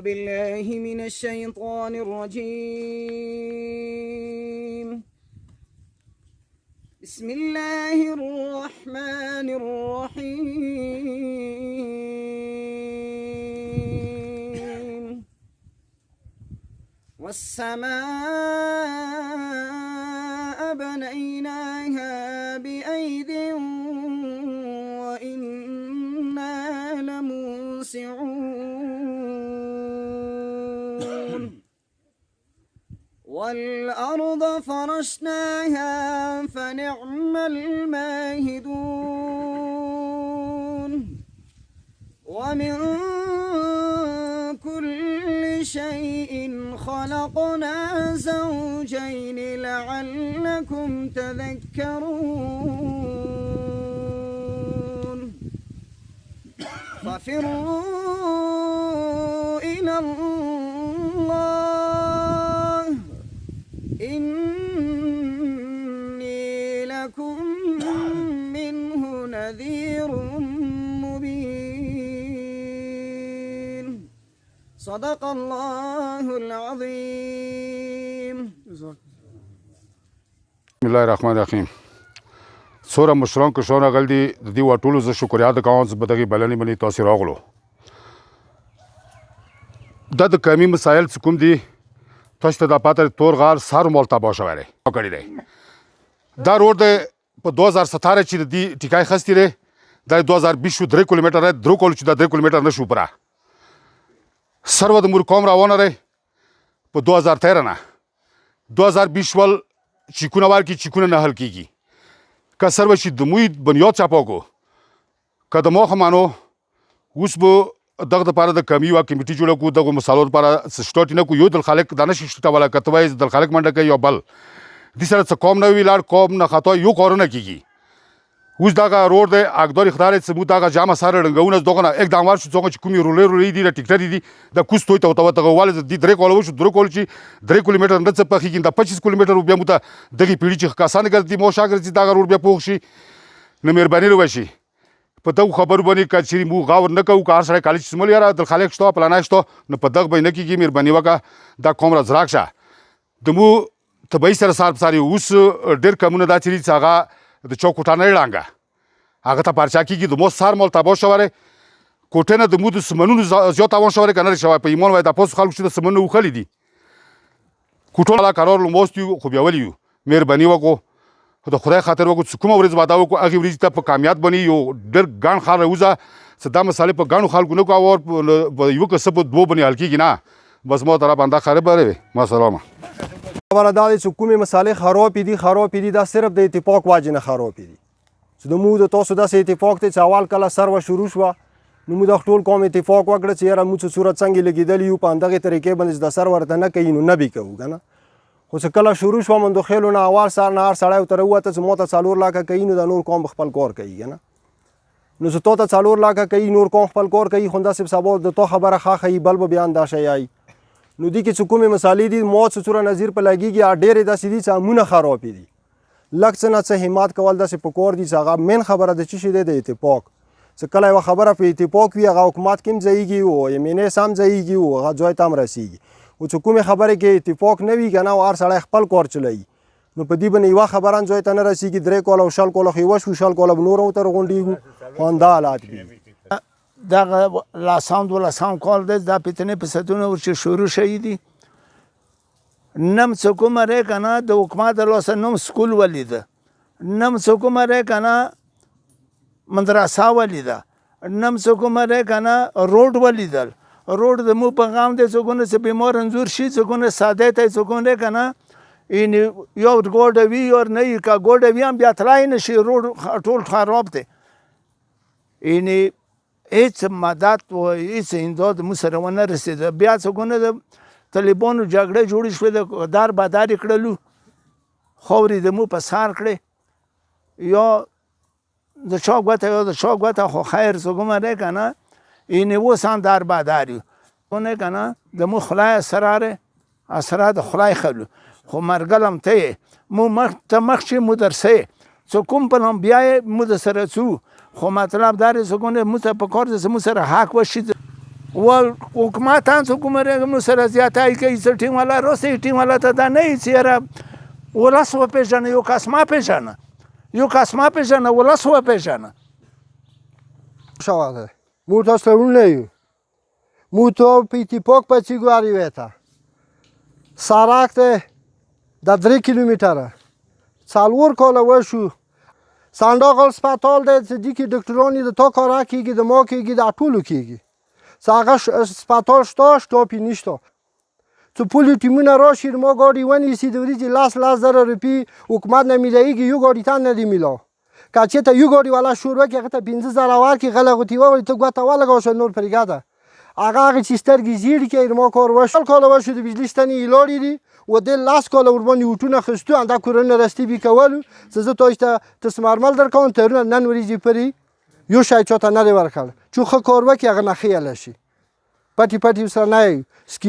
أعوذ بالله من الشيطان الرجيم. بسم الله الرحمن الرحيم. والسماء بنيناها بأيد وإنا لموسعون. والأرض فرشناها فنعم الماهدون. ومن كل شيء خلقنا زوجين لعلكم تذكرون. ففروا إلى الله إني لكم منه نذير مبين. صدق الله العظيم. بسم الله الرحمن الرحیم. څوره مشران کشران راغلي دي د دې ټولو زه شکریه ادا کوم چې په دغې بلنې باندې تاسې راغلو. دا د قومي مسایل چې کوم دي تاسو ته دا پاته تور غار سر مول تباه شوی دی کړی دی. دا روډ دی په 2017 چې د دې ټیکای خستی دی دا 2020 شو 3 کیلومتر دی. درو کال چې دا 3 کیلومتر نه شو پوره سرو د مور کوم روانه دی په 2013 نه 2020 ول چیکونه ورکړي چیکونه نه حل کېږي که سرو چې د موی بنیاد چاپه کو که د موخه مانو اوس به دغه دپاره د قومي یوه کمیټي جوړه کړو دغو مسالو دپاره سټاټ نه کړو یو دلخالق دا نشي شټولی که ته وایې دلخالق منډه کوي یو بل دې سره څه قوم نه وي لاړ قوم نه خطا یو کارونه کېږي. اوس دغه روډ دی اګدار اختار چې موږ دغه جامه سره رنګونه دغه نه اقدام ور شو څنګه چې کومې رولې دي د ټیکټرې دي د کوز توی ته ورته ولې دې 3 کال وشو 3 کال چې 3 کیلومتر نه څه پخېږي د 25 کیلومتر بیا موږ ته دغې پیړي چې کسان ګرځي مو شاګرځي دغه روډ بیا پوخ شي نو مهرباني وشي په دغو خبرو باندې که چېرې موږ غور نه کوو که هر سړی کالج سمول یاره دلخالق شته پلانی شته نو په دغه به یې نه کېږي. مهرباني وکړه دا قوم را زراک شه د مو طبیعي سره سار پسار اوس ډېر کمونه دا چېرې چې هغه د چوک کوټه نه ړانګه هغه ته پارچا کېږي د مو سار مال تباه شوی دی کوټې نه د مو د سمنونو زیات تاوان شوی دی که نه دی شوی په ایمان وایي دا پوسو خلکو چې د سمنونه وښلي دي کوټو لا قرار لوموست یو خو بیا ولي یو. مهرباني وکړو د خدای خاطر وکړو چې کومه ورځ واده وکړو هغې ورځې ته په کامیاب باندې یو ډېر ګڼ ښار راوځه چې دا مسالې په ګڼو خلکو نه کوو په یوه کسه په دوو باندې حل کېږي نه بس ما طرف انده خرابه وي. ما سلامه خبره دا دی چې کومې مسالې خرابې دي دا صرف د اتفاق واجې نه خرابې دي چې د موږ د تاسو داسې اتفاق دی چې اول کله سروه شروع شوه نو موږ د ټول قوم اتفاق وکړه چې یاره موږ چې صورت څنګه لګېدلي یو په همدغې طریقې باندې چې د سر ورته نه کوي نو نه به کوو که نه خو چې کله شروع شوه مندوخېلو نه اول سر نه هر سړی ورته راووته چې ما ته 4 لاکه کوي نو د نور قوم خپل کار کوي که نه نو چې تا ته 4 لاکه کوي نور قوم خپل کار کوي خو همداسې سبا د تا خبره ښه ښیي بل به بیا همدا شی یایي نو دې کې چې کومې مسالې دي ما چې څوره نظیر په لګېږي ډېرې داسې دي چې امونه خرابې دي لږ څه نه څه همت کول داسې پکار دي چې هغه مین خبره د څه شي دی د اتفاق چې کله یوه خبره په اتفاق وي هغه حکومت کې هم ځایږي او MNS هم ځایږي او هغه ځای ته هم رسېږي او چې کومې خبرې کې اتفاق نه وي که نه او هر سړی خپل کار چلوي نو په دې باندې یوه خبره هم ځای ته نه رسېږي 3 کاله او 6 کاله خو یوه شو 6 کاله به نور هم ته راغونډېږو خو همدا حالات دي. دغه لسم 12 کال دی دا فتنې فسادونه ورچې شروع شوي دي نم څه کومه دی که نه د حکومت د لاسه نم سکول ولیده نم څه کومه دی که نه مدرسه ولیده نم څه کومه دی که نه روډ ولیدل روډ د مو په غام دی څوکونه چې بیمار انځور شي څوکونه ساده ته څوکونه دی که نه یو ګوډه وي یا نه وي که ګوډه وي هم بیا تلای نه شي روډ ټول خراب دی هېڅ مدد و هېڅ امداد مو سره ونه رسېده بیا څوکونه د طالبانو جګړه جوړې شوې د دار بدار یې کړلو خاورې د مو په سر کړې یا د چا ګوته یا د چا ګوته خو خیر څه کومه دی که نه اوس هم در بدر یو نه که نه د مو خدای اسرار د خدای خلو خو مرګلم ته یې مو ته مخکې مو درسې څه کوم په نام بیا یې مو د سره څو خو مطلب دا دی څه مو ته په کار دی چې مو سره حق وشي و حکومت هم څه کومه رقم سره زیاتای کوي څه ټیم والا رسي ټیم والا ته دا نه چې یاره ولس وپېژنه یو کس ما پېژنه یو کس ما پېژنه ولس وپېژنه شواده مو تا سرونه مو تو اتفاق په چیګواري وته سړک ته د 3 کیلومتره څلور کاله وشو سنداغل سپیټال دی چې کې ډاکټرانی د تا کار کیږي د ما کیږي د ټولو کیږي څنګه سپیټال شته پی نشته څو پولی ټیمونه راشي ما ګاډي ونیسي د ورځې لاس زره روپی حکومت نه میلایږي یو ګاډي ته نه دی میلاو که ته یو ګاډي والا شروع کې هغه ته 15000 ورکړي غلغوتی وایي ته ګوته ولګوه شو نور پرېږده هغه چې سترګې زیړې کوي ما کار وشو کال وشو د بجلی ستنې ایلاړې دي و د لاس کاله ورباندې وټونه خستو انده کورونه رستی بي کولو چې زه تاسو ته تسمرمل درکوم ترونه نن ورځې پرې یو شی چاته نه دی ورکړل چې ښه کار وکړي هغه نه خیاله شي پټي سره نه سکیم